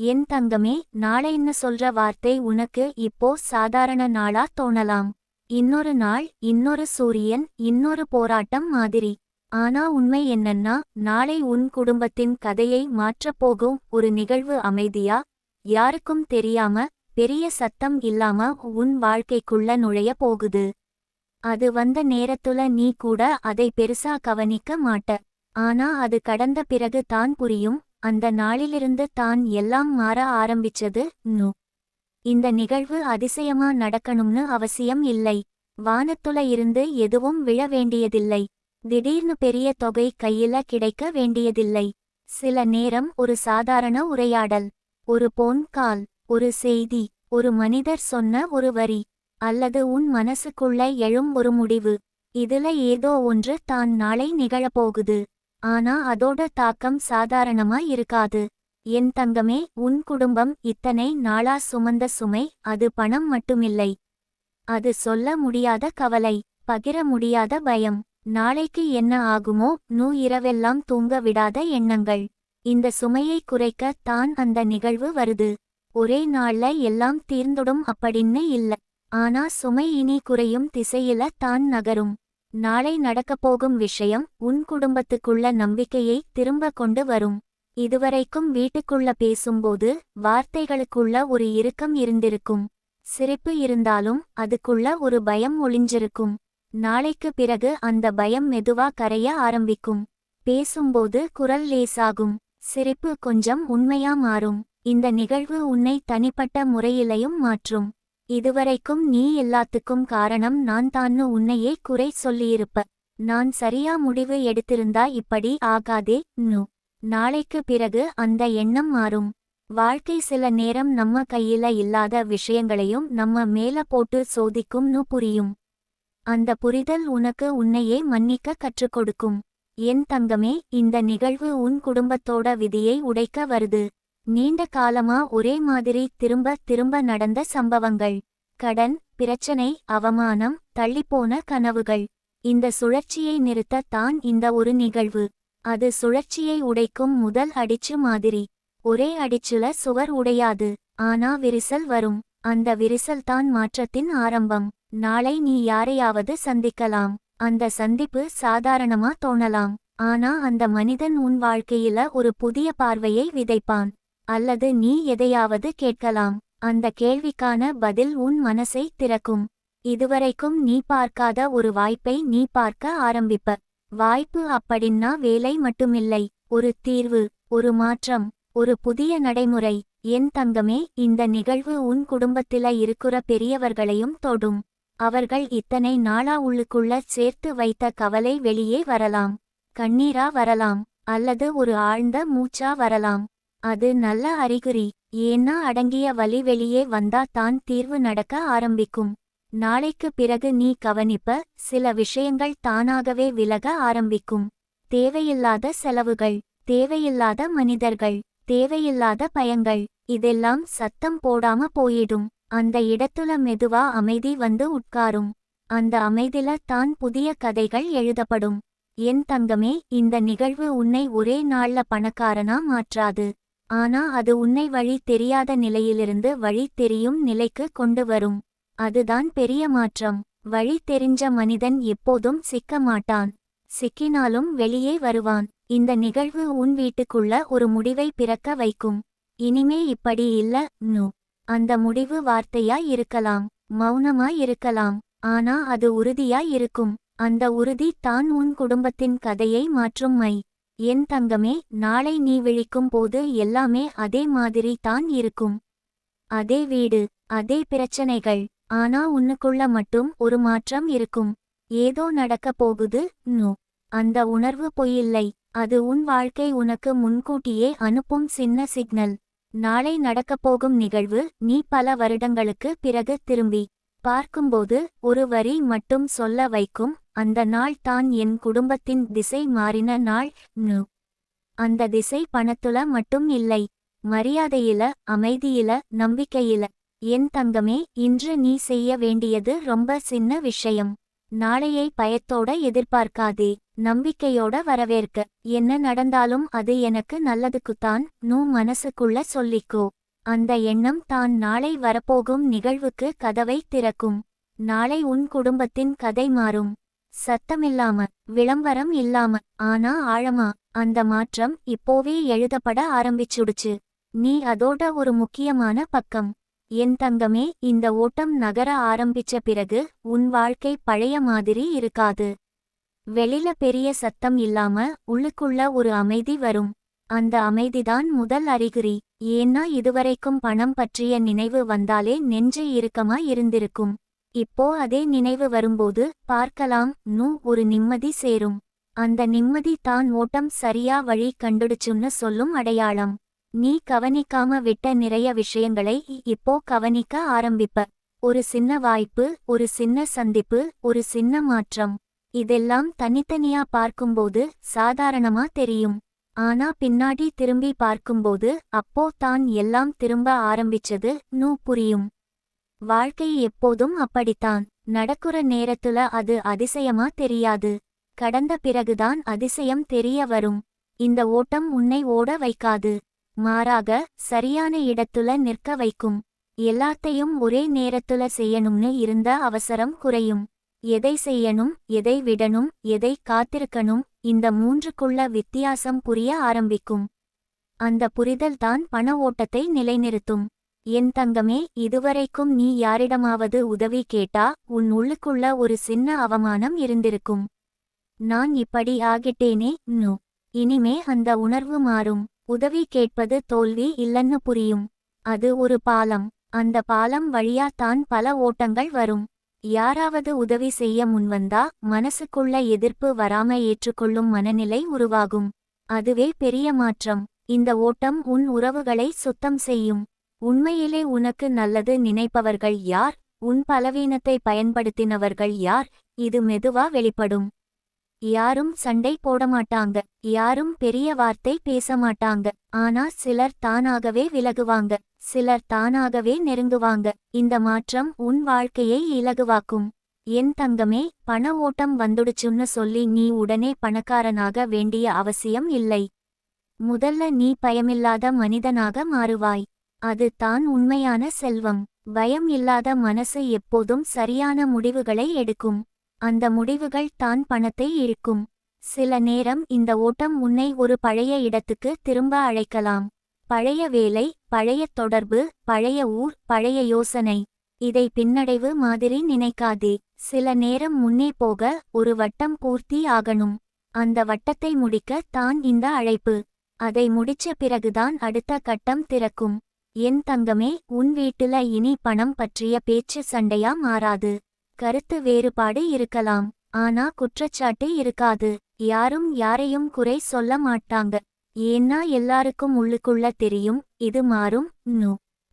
என் தங்கமே, நாளைன்னு சொல்ற வார்த்தை உனக்கு இப்போ சாதாரண நாளா தோணலாம். இன்னொரு நாள், இன்னொரு சூரியன், இன்னொரு போராட்டம் மாதிரி. ஆனா உண்மை என்னன்னா, நாளை உன் குடும்பத்தின் கதையை மாற்றப்போகும் ஒரு நிகழ்வு அமைதியா, யாருக்கும் தெரியாம, பெரிய சத்தம் இல்லாம உன் வாழ்க்கைக்குள்ள நுழைய போகுது. அது வந்த நேரத்துல நீ கூட அதை பெருசா கவனிக்க மாட்ட. ஆனா அது கடந்த பிறகு தான் புரியும். அந்த நாளிலிருந்து தான் எல்லாம் மாற ஆரம்பிச்சது. இந்த நிகழ்வு அதிசயமா நடக்கணும்னு அவசியம் இல்லை. வானத்துல இருந்து எதுவும் விழ வேண்டியதில்லை. திடீர்னு பெரிய தொகை கையில கிடைக்க வேண்டியதில்லை. சில நேரம் ஒரு சாதாரண உரையாடல், ஒரு போன் கால், ஒரு செய்தி, ஒரு மனிதர் சொன்ன ஒரு வரி, அல்லது உன் மனசுக்குள்ள எழும் ஒரு முடிவு. இதுல ஏதோ ஒன்று தான் நாளை நிகழப்போகுது. ஆனா அதோட தாக்கம் சாதாரணமா இருக்காது. என் தங்கமே, உன் குடும்பம் இத்தனை நாளா சுமந்த சுமை அது பணம் மட்டுமில்லை. அது சொல்ல முடியாத கவலை, பகிர முடியாத பயம், நாளைக்கு என்ன ஆகுமோ இரவெல்லாம் தூங்க விடாத எண்ணங்கள். இந்த சுமையை குறைக்க தான் அந்த நிகழ்வு வருது. ஒரே நாள்ல எல்லாம் தீர்ந்துடும் அப்படின்னு இல்ல. ஆனா சுமை இனி குறையும் திசையில தான் நகரும். நாளை நடக்கப்போகும் விஷயம் உன் குடும்பத்துக்குள்ள நம்பிக்கையை திரும்ப கொண்டு வரும். இதுவரைக்கும் வீட்டுக்குள்ள பேசும்போது வார்த்தைகளுக்குள்ள ஒரு இறுக்கம் இருந்திருக்கும். சிரிப்பு இருந்தாலும் அதுக்குள்ள ஒரு பயம் ஒளிஞ்சிருக்கும். நாளைக்கு பிறகு அந்த பயம் மெதுவா கரைய ஆரம்பிக்கும். பேசும்போது குரல் லேசாகும், சிரிப்பு கொஞ்சம் உண்மையா மாறும். இந்த நிகழ்வு உன்னை தனிப்பட்ட முறையிலையும் மாற்றும். இதுவரைக்கும் நீ எல்லாத்துக்கும் காரணம் நான் தான்னு உன்னையே குறை சொல்லியிருப்ப. நான் சரியா முடிவு எடுத்திருந்தா இப்படி ஆகாதே. நாளைக்கு பிறகு அந்த எண்ணம் மாறும். வாழ்க்கை சில நேரம் நம்ம கையில இல்லாத விஷயங்களையும் நம்ம மேல போட்டு சோதிக்கும்னு புரியும். அந்த புரிதல் உனக்கு உன்னையே மன்னிக்க கற்றுக் கொடுக்கும். என் தங்கமே, இந்த நிகழ்வு உன் குடும்பத்தோட விதியை உடைக்க வருது. நீண்ட காலமா ஒரே மாதிரி திரும்ப திரும்ப நடந்த சம்பவங்கள், கடன் பிரச்சனை, அவமானம், தள்ளிப்போன கனவுகள். இந்த சுழற்சியை நிறுத்த தான் இந்த ஒரு நிகழ்வு. அது சுழற்சியை உடைக்கும் முதல் அடிச்சு மாதிரி. ஒரே அடிச்சுல சுவர் உடையாது, ஆனா விரிசல் வரும். அந்த விரிசல் தான் மாற்றத்தின் ஆரம்பம். நாளை நீ யாரையாவது சந்திக்கலாம். அந்த சந்திப்பு சாதாரணமா தோணலாம். ஆனா அந்த மனிதன் உன் வாழ்க்கையில ஒரு புதிய பார்வையை விதைப்பான். அல்லது நீ எதையாவது கேட்கலாம். அந்த கேள்விக்கான பதில் உன் மனசை திறக்கும். இதுவரைக்கும் நீ பார்க்காத ஒரு வாய்ப்பை நீ பார்க்க ஆரம்பிப்ப. வாய்ப்பு அப்படின்னா வேலை மட்டுமில்லை, ஒரு தீர்வு, ஒரு மாற்றம், ஒரு புதிய நடைமுறை. என் தங்கமே, இந்த நிகழ்வு உன் குடும்பத்தில இருக்கிற பெரியவர்களையும் தொடும். அவர்கள் இத்தனை நாளா உள்ளுக்குள்ள சேர்த்து வைத்த கவலை வெளியே வரலாம். கண்ணீரா வரலாம், அல்லது ஒரு ஆழ்ந்த மூச்சா வரலாம். அது நல்ல அறிகுறி. ஏன்னா அடங்கிய வலி வெளியே வந்தா தான் தீர்வு நடக்க ஆரம்பிக்கும். நாளைக்கு பிறகு நீ கவனிப்ப, சில விஷயங்கள் தானாகவே விலக ஆரம்பிக்கும். தேவையில்லாத செலவுகள், தேவையில்லாத மனிதர்கள், தேவையில்லாத பயங்கள், இதெல்லாம் சத்தம் போடாம போயிடும். அந்த இடத்துல மெதுவா அமைதி வந்து உட்காரும். அந்த அமைதில தான் புதிய கதைகள் எழுதப்படும். என் தங்கமே, இந்த நிகழ்வு உன்னை ஒரே நாள்ல பணக்காரனா மாற்றாது. ஆனா அது உன்னை வழி தெரியாத நிலையிலிருந்து வழி தெரியும் நிலைக்கு கொண்டு வரும். அதுதான் பெரிய மாற்றம். வழி தெரிஞ்ச மனிதன் எப்போதும் சிக்க மாட்டான். சிக்கினாலும் வெளியே வருவான். இந்த நிகழ்வு உன் வீட்டுக்குள்ள ஒரு முடிவை பிறக்க வைக்கும். இனிமே இப்படி இல்ல. அந்த முடிவு வார்த்தையா இருக்கலாம், மௌனமா இருக்கலாம். ஆனா அது உறுதியா இருக்கும். அந்த உறுதி தான் உன் குடும்பத்தின் கதையை மாற்றும். என் தங்கமே, நாளை நீ விழிக்கும் போது எல்லாமே அதே மாதிரி தான் இருக்கும். அதே வீடு, அதே பிரச்சனைகள். ஆனா உன்னுக்குள்ள மட்டும் ஒரு மாற்றம் இருக்கும். ஏதோ நடக்க போகுது. அந்த உணர்வு பொய்யில்லை. அது உன் வாழ்க்கை உனக்கு முன்கூட்டியே அனுப்பும் சின்ன சிக்னல். நாளை நடக்கப்போகும் நிகழ்வு நீ பல வருடங்களுக்கு பிறகு திரும்பி பார்க்கும்போது ஒரு வரி மட்டும் சொல்ல வைக்கும். அந்த நாள் தான் என் குடும்பத்தின் திசை மாறின நாள். அந்த திசை பணத்துல மட்டும் இல்லை, மரியாதையில, அமைதியில, நம்பிக்கையில. என் தங்கமே, இன்று நீ செய்ய வேண்டியது ரொம்ப சின்ன விஷயம். நாளையை பயத்தோட எதிர்பார்க்காதே. நம்பிக்கையோட வரவேற்க. என்ன நடந்தாலும் அது எனக்கு நல்லதுக்குத்தான் மனசுக்குள்ள சொல்லிக்கோ. அந்த எண்ணம் தான் நாளை வரப்போகும் நிகழ்வுக்கு கதவை திறக்கும். நாளை உன் குடும்பத்தின் கதை மாறும். சத்தமில்லாம, விளம்பரம் இல்லாம, ஆனா ஆழமா. அந்த மாற்றம் இப்போவே எழுதப்பட ஆரம்பிச்சுடுச்சு. நீ அதோட ஒரு முக்கியமான பக்கம். என் தங்கமே, இந்த ஓட்டம் நகர ஆரம்பிச்ச பிறகு உன் வாழ்க்கை பழைய மாதிரி இருக்காது. வெளில பெரிய சத்தம் இல்லாம உள்ளுக்குள்ள ஒரு அமைதி வரும். அந்த அமைதிதான் முதல் அறிகுறி. ஏன்னா இதுவரைக்கும் பணம் பற்றிய நினைவு வந்தாலே நெஞ்சு இறுக்கமா இருந்திருக்கும். இப்போ அதே நினைவு வரும்போது பார்க்கலாம் ஒரு நிம்மதி சேரும். அந்த நிம்மதி தான் ஓட்டம் சரியா வழி கண்டுடுச்சுன்னு சொல்லும் அடையாளம். நீ கவனிக்காம விட்ட நிறைய விஷயங்களை இப்போ கவனிக்க ஆரம்பிப்ப. ஒரு சின்ன வாய்ப்பு, ஒரு சின்ன சந்திப்பு, ஒரு சின்ன மாற்றம். இதெல்லாம் தனித்தனியா பார்க்கும்போது சாதாரணமா தெரியும். ஆனா பின்னாடி திரும்பி பார்க்கும்போது அப்போ தான் எல்லாம் திரும்ப ஆரம்பிச்சது புரியும். வாழ்க்கை எப்போதும் அப்படித்தான். நடக்குற நேரத்துல அது அதிசயமா தெரியாது. கடந்த பிறகுதான் அதிசயம் தெரிய வரும். இந்த ஓட்டம் உன்னை ஓட வைக்காது. மாறாக சரியான இடத்துல நிற்க வைக்கும். எல்லாத்தையும் ஒரே நேரத்துல செய்யணும்னு இருந்த அவசரம் குறையும். எதை செய்யணும், எதை விடணும், எதை காத்திருக்கணும், இந்த மூன்றுக்குள்ள வித்தியாசம் புரிய ஆரம்பிக்கும். அந்த புரிதல்தான் பண ஓட்டத்தை நிலைநிறுத்தும். என் தங்கமே, இதுவரைக்கும் நீ யாரிடமாவது உதவி கேட்டா உன் உள்ளுக்குள்ள ஒரு சின்ன அவமானம் இருந்திருக்கும். நான் இப்படி ஆகிட்டேனே. இனிமே அந்த உணர்வு மாறும். உதவி கேட்பது தோல்வி இல்லன்னு புரியும். அது ஒரு பாலம். அந்த பாலம் வழியா தான் பல ஓட்டங்கள் வரும். யாராவது உதவி செய்ய முன்வந்தா மனசுக்குள்ள எதிர்ப்பு வராம ஏற்றுக்கொள்ளும் மனநிலை உருவாகும். அதுவே பெரிய மாற்றம். இந்த ஓட்டம் உன் உறவுகளை சுத்தம் செய்யும். உண்மையிலே உனக்கு நல்லது நினைப்பவர்கள் யார், உன் பலவீனத்தை பயன்படுத்தினவர்கள் யார், இது மெதுவா வெளிப்படும். யாரும் சண்டை போடமாட்டாங்க, யாரும் பெரிய வார்த்தை பேசமாட்டாங்க. ஆனா சிலர் தானாகவே விலகுவாங்க, சிலர் தானாகவே நெருங்குவாங்க. இந்த மாற்றம் உன் வாழ்க்கையை இலகுவாக்கும். என் தங்கமே, பண ஓட்டம் வந்துடுச்சுன்னு சொல்லி நீ உடனே பணக்காரனாக வேண்டிய அவசியம் இல்லை. முதல்ல நீ பயமில்லாத மனிதனாக மாறுவாய். அது தான் உண்மையான செல்வம். பயம் இல்லாத மனசு எப்போதும் சரியான முடிவுகளை எடுக்கும். அந்த முடிவுகள் தான் பணத்தை இழுக்கும். சில நேரம் இந்த ஓட்டம் உன்னை ஒரு பழைய இடத்துக்கு திரும்ப அழைக்கலாம். பழைய வேலை, பழைய தொடர்பு, பழைய ஊர், பழைய யோசனை. இதை பின்னடைவு மாதிரி நினைக்காதே. சில நேரம் முன்னே போக ஒரு வட்டம் பூர்த்தி ஆகணும். அந்த வட்டத்தை முடிக்க தான் இந்த அழைப்பு. அதை முடிச்ச பிறகுதான் அடுத்த கட்டம் திறக்கும். என் தங்கமே, உன் வீட்டுல இனி பணம் பற்றிய பேச்சு சண்டையா மாறாது. கருத்து வேறுபாடு இருக்கலாம், ஆனா குற்றச்சாட்டு இருக்காது. யாரும் யாரையும் குறை சொல்ல மாட்டாங்க. ஏன்னா எல்லாருக்கும் உள்ளுக்குள்ள தெரியும், இது மாறும்.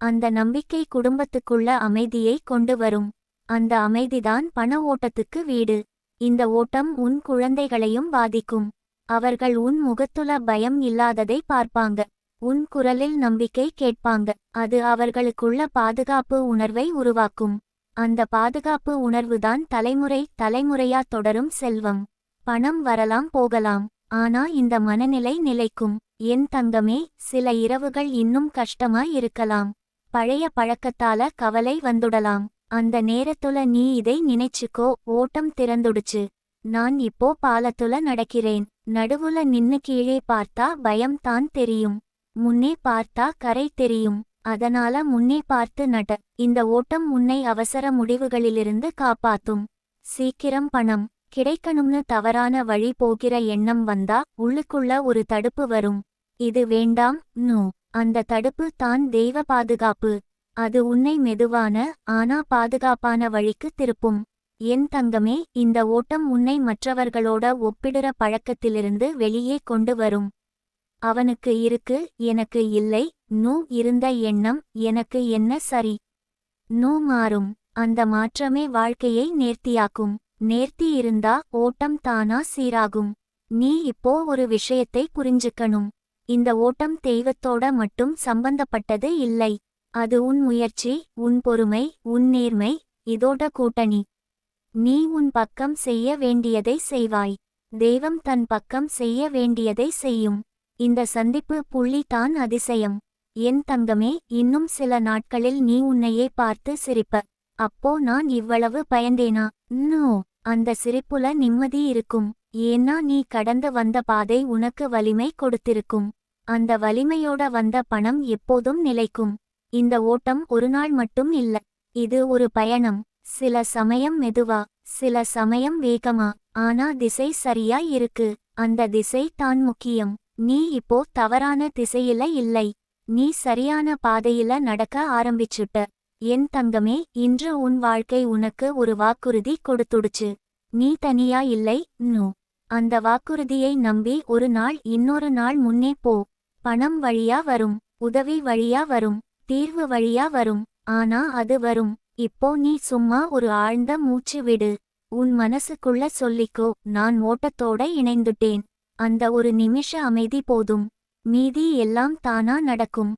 அந்த நம்பிக்கை குடும்பத்துக்குள்ள அமைதியை கொண்டு வரும். அந்த அமைதிதான் பண ஓட்டத்துக்கு வீடு. இந்த ஓட்டம் உன் குழந்தைகளையும் பாதிக்கும். அவர்கள் உன் முகத்துல பயம் இல்லாததை பார்ப்பாங்க. உன் குரலில் நம்பிக்கை கேட்பாங்க. அது அவர்களுக்குள்ள பாதுகாப்பு உணர்வை உருவாக்கும். அந்த பாதுகாப்பு உணர்வுதான் தலைமுறை தலைமுறையா தொடரும் செல்வம். பணம் வரலாம் போகலாம், ஆனா இந்த மனநிலை நிலைக்கும். என் தங்கமே, சில இரவுகள் இன்னும் கஷ்டமாய் இருக்கலாம். பழைய பழக்கத்தால கவலை வந்துடலாம். அந்த நேரத்துல நீ இதை நினைச்சுக்கோ, ஓட்டம் திறந்துடுச்சு. நான் இப்போ பாலத்துல நடக்கிறேன். நடுவுல நின்னு கீழே பார்த்தா பயம் தான் தெரியும். முன்னே பார்த்தா கரை தெரியும். அதனால முன்னே பார்த்து நட. இந்த ஓட்டம் உன்னை அவசர முடிவுகளிலிருந்து காப்பாத்தும். சீக்கிரம் பணம் கிடைக்கணும்னு தவறான வழி போகிற எண்ணம் வந்தா உள்ளுக்குள்ள ஒரு தடுப்பு வரும். இது வேண்டாம். அந்த தடுப்பு தான் தெய்வ பாதுகாப்பு. அது உன்னை மெதுவான ஆனா பாதுகாப்பான வழிக்கு திருப்பும். என் தங்கமே, இந்த ஓட்டம் உன்னை மற்றவர்களோட ஒப்பிடுற பழக்கத்திலிருந்து வெளியே கொண்டு வரும். அவனுக்கு இருக்கு, எனக்கு இல்லை. இருந்த எண்ணம் எனக்கு என்ன சரி. மாறும். அந்த மாற்றமே வாழ்க்கையை நேர்த்தியாக்கும். நேர்த்தி இருந்தா ஓட்டம் தானா சீராகும். நீ இப்போ ஒரு விஷயத்தை புரிஞ்சுக்கணும். இந்த ஓட்டம் தெய்வத்தோட மட்டும் சம்பந்தப்பட்டது இல்லை. அது உன் முயற்சி, உன் பொறுமை, உன் நேர்மை, இதோட கூட்டணி. நீ உன் பக்கம் செய்ய வேண்டியதை செய்வாய். தெய்வம் தன் பக்கம் செய்ய வேண்டியதை செய்யும். இந்த சந்திப்பு புள்ளி தான் அதிசயம். என் தங்கமே, இன்னும் சில நாட்களில் நீ உன்னையே பார்த்து சிரிப்ப. அப்போ நான் இவ்வளவு பயந்தேனா? நோ. அந்த சிரிப்புல நிம்மதி இருக்கும். ஏன்னா நீ கடந்து வந்த பாதை உனக்கு வலிமை கொடுத்திருக்கும். அந்த வலிமையோட வந்த பணம் எப்போதும் நிலைக்கும். இந்த ஓட்டம் ஒரு நாள் மட்டும் இல்ல. இது ஒரு பயணம். சில சமயம் மெதுவா, சில சமயம் வேகமா, ஆனா திசை சரியா இருக்கு. அந்த திசை தான் முக்கியம். நீ இப்போ தவறான திசையில இல்லை. நீ சரியான பாதையில நடக்க ஆரம்பிச்சுட்ட. என் தங்கமே, இன்று உன் வாழ்க்கை உனக்கு ஒரு வாக்குறுதி கொடுத்துடுச்சு. நீ தனியா இல்லை. நோ. அந்த வாக்குறுதியை நம்பி ஒரு நாள் இன்னொரு நாள் முன்னே போ. பணம் வழியா வரும், உதவி வழியா வரும், தீர்வு வழியா வரும். ஆனா அது வரும். இப்போ நீ சும்மா ஒரு ஆழ்ந்த மூச்சு விடு. உன் மனசுக்குள்ள சொல்லிக்கோ, நான் ஓட்டத்தோட இணைந்துட்டேன். அந்த ஒரு நிமிஷ அமைதி போதும். மீதி எல்லாம் தானா நடக்கும்.